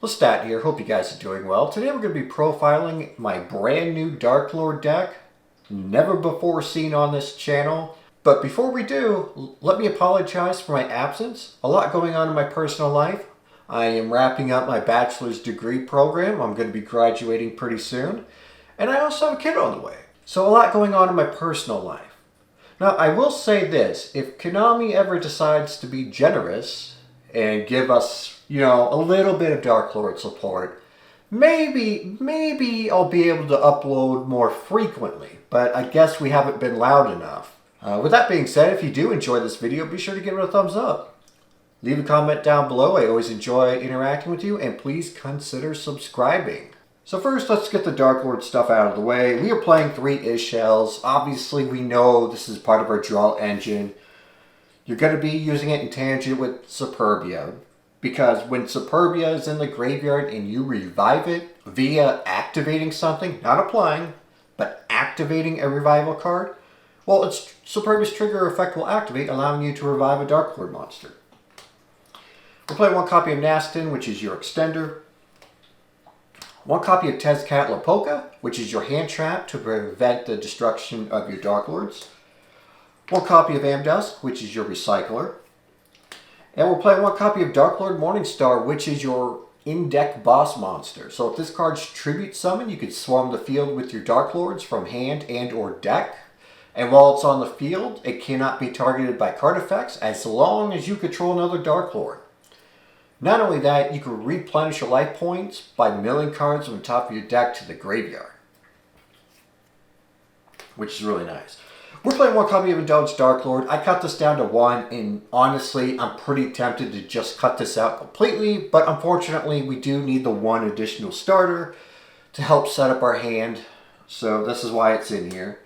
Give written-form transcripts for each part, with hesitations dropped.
Lestat here, hope you guys are doing well. Today we're going to be profiling my brand new Darklord deck, never before seen on this channel. But before we do, let me apologize for my absence. A lot going on in my personal life. I am wrapping up my bachelor's degree program. I'm going to be graduating pretty soon. And I also have a kid on the way. So a lot going on in my personal life. Now I will say this, if Konami ever decides to be generous and give us, a little bit of Darklord support, maybe I'll be able to upload more frequently, but I guess we haven't been loud enough. With that being said, if you do enjoy this video, be sure to give it a thumbs up. Leave a comment down below, I always enjoy interacting with you, and please consider subscribing. So first, let's get the Darklord stuff out of the way. We are playing 3 Ishells. Obviously, we know this is part of our draw engine. You're going to be using it in tangent with Superbia, because when Superbia is in the graveyard and you revive it via activating something, not applying, but activating a revival card, well, its Superbia's trigger effect will activate, allowing you to revive a Darklord monster. We're playing 1 copy of Nastin, which is your extender. 1 copy of Tezcatlipoca, which is your hand trap to prevent the destruction of your Darklords. 1 copy of Amdusk, which is your recycler. And we're playing 1 copy of Darklord Morningstar, which is your in-deck boss monster. So if this card's tribute summon, you could swarm the field with your Darklords from hand and or deck. And while it's on the field, it cannot be targeted by card effects as long as you control another Darklord. Not only that, you can replenish your life points by milling cards from the top of your deck to the graveyard, which is really nice. We're playing 1 copy of Indulged Darklord. I cut this down to 1, and honestly, I'm pretty tempted to just cut this out completely, but unfortunately, we do need the 1 additional starter to help set up our hand, so this is why it's in here.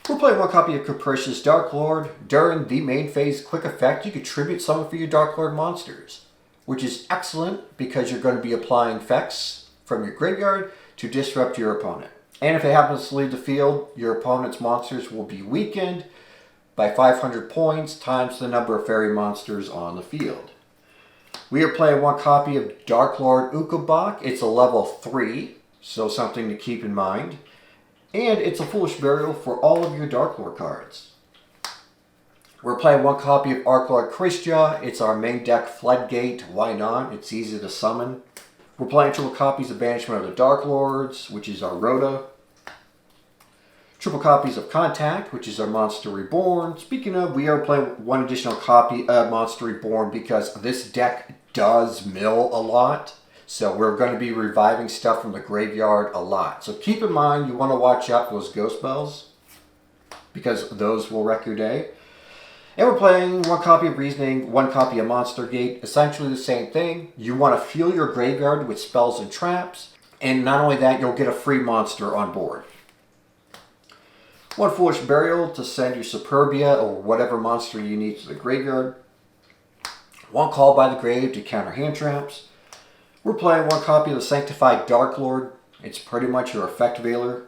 We're playing 1 copy of Capricious Darklord. During the main phase quick effect, you can tribute summon for your Darklord monsters, which is excellent because you're going to be applying effects from your graveyard to disrupt your opponent. And if it happens to leave the field, your opponent's monsters will be weakened by 500 points times the number of fairy monsters on the field. We are playing 1 copy of Darklord Ukobach. It's a level 3, so something to keep in mind. And it's a Foolish Burial for all of your Darklord cards. We're playing 1 copy of Darklord Kristja. It's our main deck Floodgate. Why not? It's easy to summon. We're playing 2 copies of Banishment of the Darklords, which is our Rhoda. 2 copies of Contact, which is our Monster Reborn. Speaking of, we are playing 1 additional copy of Monster Reborn because this deck does mill a lot. So we're going to be reviving stuff from the graveyard a lot. So keep in mind, you want to watch out for those Ghost Bells, because those will wreck your day. And we're playing 1 copy of Reasoning, 1 copy of Monster Gate. Essentially the same thing. You want to fill your graveyard with spells and traps. And not only that, you'll get a free monster on board. 1 Foolish Burial to send your Superbia or whatever monster you need to the graveyard. 1 Call by the Grave to counter hand traps. We're playing 1 copy of the Sanctified Darklord. It's pretty much your effect veiler.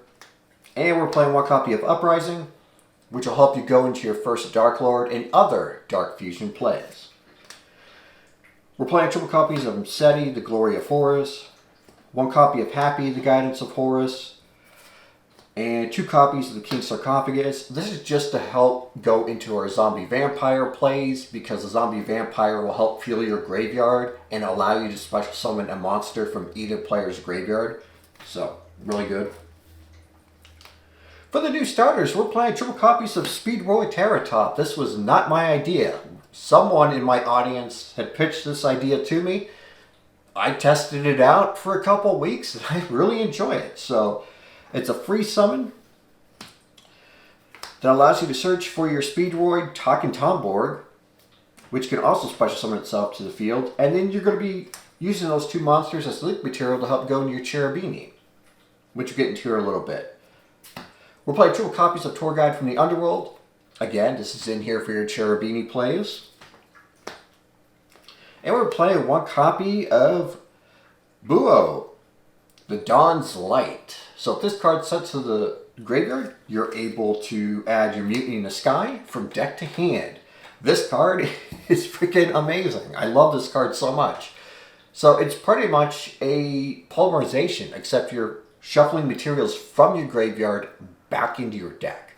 And we're playing 1 copy of Uprising, which will help you go into your first Darklord and other Dark Fusion plays. We're playing 2 copies of Seti, the Glory of Horus, 1 copy of Happy, the Guidance of Horus, and 2 copies of the King's Sarcophagus. This is just to help go into our Zombie Vampire plays, because the Zombie Vampire will help fuel your graveyard and allow you to special summon a monster from either player's graveyard. So, really good. For the new starters, we're playing 2 copies of Speedroy Terratop. This was not my idea. Someone in my audience had pitched this idea to me. I tested it out for a couple weeks and I really enjoy it. So it's a free summon that allows you to search for your Speedroid Talking Tomborg, which can also special summon itself to the field. And then you're going to be using those 2 monsters as link material to help go into your Cherubini, which we'll get into here in a little bit. We're playing 2 copies of Tour Guide from the Underworld. Again, this is in here for your Cherubini plays. And we're playing 1 copy of Buo, the Dawn's Light. So if this card's sent to the graveyard, you're able to add your Mutiny in the Sky from deck to hand. This card is freaking amazing. I love this card so much. So it's pretty much a polymerization, except you're shuffling materials from your graveyard back into your deck.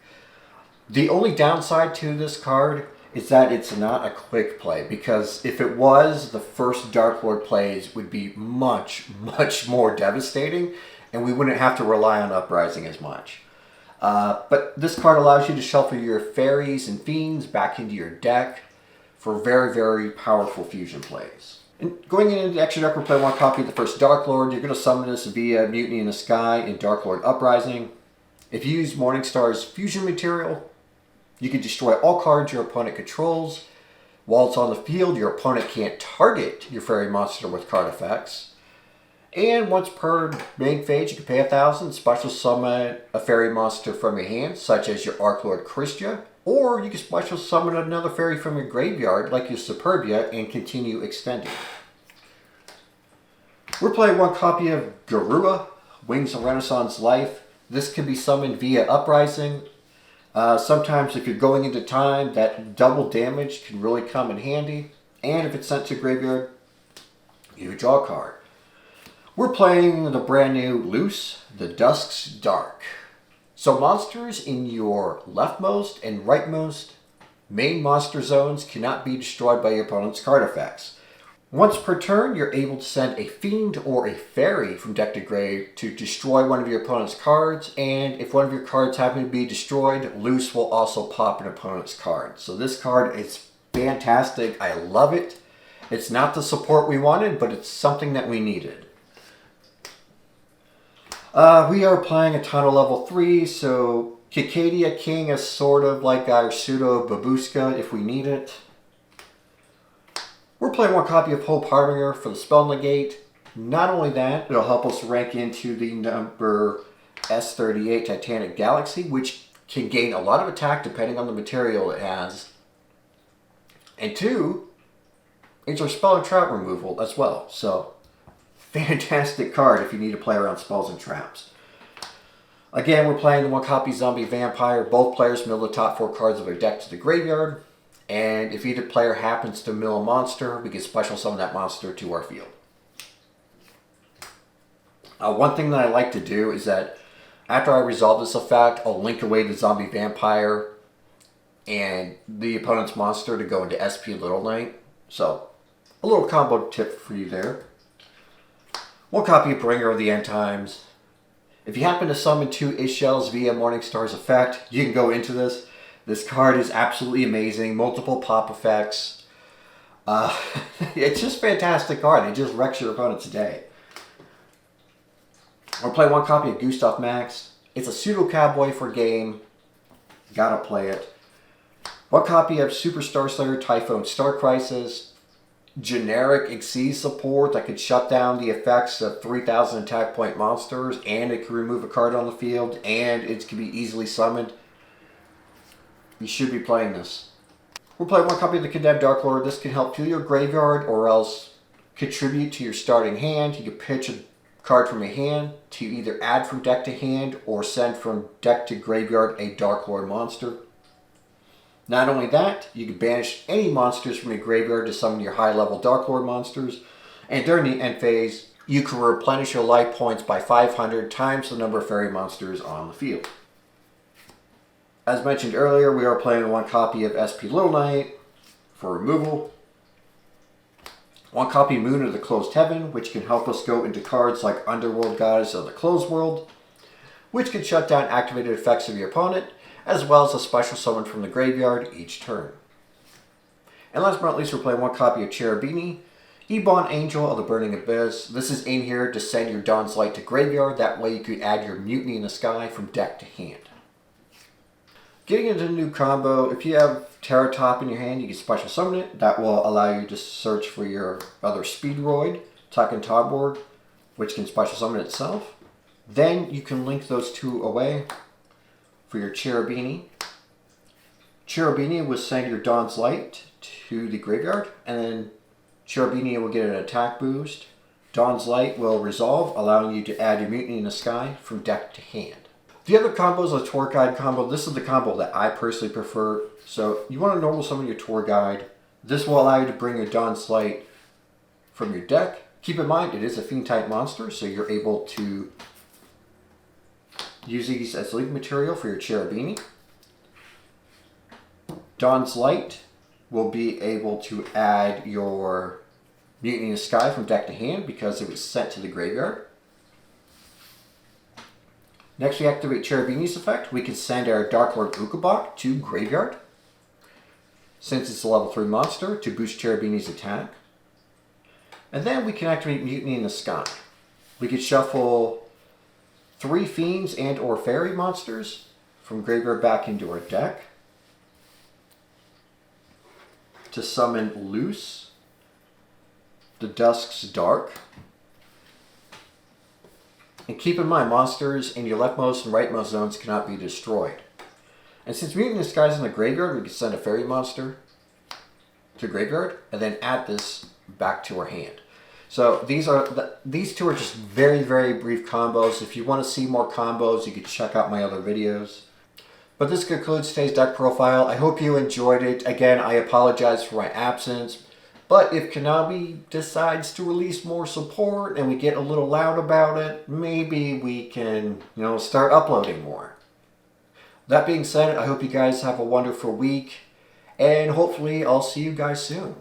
The only downside to this card is that it's not a quick play, because if it was, the first Darklord plays would be much, much more devastating, and we wouldn't have to rely on Uprising as much. But this card allows you to shuffle your fairies and fiends back into your deck for very, very powerful fusion plays. And going into the extra deck, we're playing one copy of the first Darklord. You're going to summon this via Mutiny in the Sky and Darklord Uprising. If you use Morningstar's fusion material, you can destroy all cards your opponent controls. While it's on the field, your opponent can't target your fairy monster with card effects. And once per main phase, you can pay 1,000, special summon a fairy monster from your hand, such as your Darklord Christia, or you can special summon another fairy from your graveyard, like your Superbia, and continue extending. We're playing one copy of Garua, Wings of Renaissance Life. This can be summoned via Uprising. Sometimes if you're going into time, that double damage can really come in handy. And if it's sent to graveyard, you draw a card. We're playing the brand new Loose, the Dusk's Dark. So monsters in your leftmost and rightmost main monster zones cannot be destroyed by your opponent's card effects. Once per turn, you're able to send a fiend or a fairy from deck to grave to destroy one of your opponent's cards, and if one of your cards happen to be destroyed, Loose will also pop an opponent's card. So this card is fantastic. I love it. It's not the support we wanted, but it's something that we needed. We are playing a Tunnel level 3, so Kicadia King is sort of like our pseudo Babushka if we need it. We're playing one copy of Hope Harbinger for the Spell Negate. Not only that, it'll help us rank into the number S38 Titanic Galaxy, which can gain a lot of attack depending on the material it has. And 2, it's our spell and trap removal as well. So, fantastic card if you need to play around spells and traps. Again, we're playing the one copy Zombie Vampire. Both players mill the top 4 cards of their deck to the graveyard. And if either player happens to mill a monster, we can special summon that monster to our field. One thing that I like to do is that after I resolve this effect, I'll link away the Zombie Vampire and the opponent's monster to go into SP Little Knight. So, a little combo tip for you there. One copy of Bringer of the End Times. If you happen to summon 2 Ishells via Morningstar's effect, you can go into this. This card is absolutely amazing. Multiple pop effects. It's just a fantastic card. It just wrecks your opponent's day. We'll play one copy of Gustav Max. It's a pseudo cowboy for game. Gotta play it. One copy of Super Star Slayer Typhoon Star Crisis. Generic Exceed support that could shut down the effects of 3,000 attack point monsters, and it can remove a card on the field, and it can be easily summoned. You should be playing this. We'll play one copy of the Condemned Darklord. This can help fill your graveyard or else contribute to your starting hand. You can pitch a card from your hand to either add from deck to hand or send from deck to graveyard a Darklord monster. Not only that, you can banish any monsters from your graveyard to summon your high-level Darklord monsters. And during the end phase, you can replenish your life points by 500 times the number of fairy monsters on the field. As mentioned earlier, we are playing one copy of SP Little Knight for removal. One copy Moon of the Closed Heaven, which can help us go into cards like Underworld Goddess of the Closed World, which can shut down activated effects of your opponent, as well as a special summon from the graveyard each turn. And last but not least, we're playing one copy of Cherubini, Ebon Angel of the Burning Abyss. This is in here to send your Dawn's Light to graveyard. That way you can add your Mutiny in the Sky from deck to hand. Getting into a new combo, if you have Terra Top in your hand, you can special summon it. That will allow you to search for your other Speedroid, Tuck and Togborg, which can special summon itself. Then you can link those 2 away for your Cherubini. Cherubini will send your Dawn's Light to the graveyard, and then Cherubini will get an attack boost. Dawn's Light will resolve, allowing you to add your Mutiny in the Sky from deck to hand. The other combo is a Tour Guide combo. This is the combo that I personally prefer. So you want to normal summon your Tour Guide. This will allow you to bring your Dawn's Light from your deck Keep in mind, it is a fiend type monster, so you're able to use these as lead material for your Cherubini. Dawn's Light will be able to add your Mutiny in the Sky from deck to hand because it was sent to the graveyard. Next, we activate Cherubini's effect. We can send our Darklord Ukobot to graveyard, since it's a level 3 monster, to boost Cherubini's attack. And then we can activate Mutiny in the Sky. We could shuffle 3 Fiends and or Fairy monsters from graveyard back into our deck to summon Loose, the Dusk's Dark. And keep in mind, monsters in your leftmost and rightmost zones cannot be destroyed. And since Mutiny in the Sky is in the graveyard, we can send a Fairy monster to graveyard and then add this back to our hand. So these two are just very, very brief combos. If you want to see more combos, you can check out my other videos. But this concludes today's deck profile. I hope you enjoyed it. Again, I apologize for my absence. But if Konami decides to release more support and we get a little loud about it, maybe we can, start uploading more. That being said, I hope you guys have a wonderful week. And hopefully I'll see you guys soon.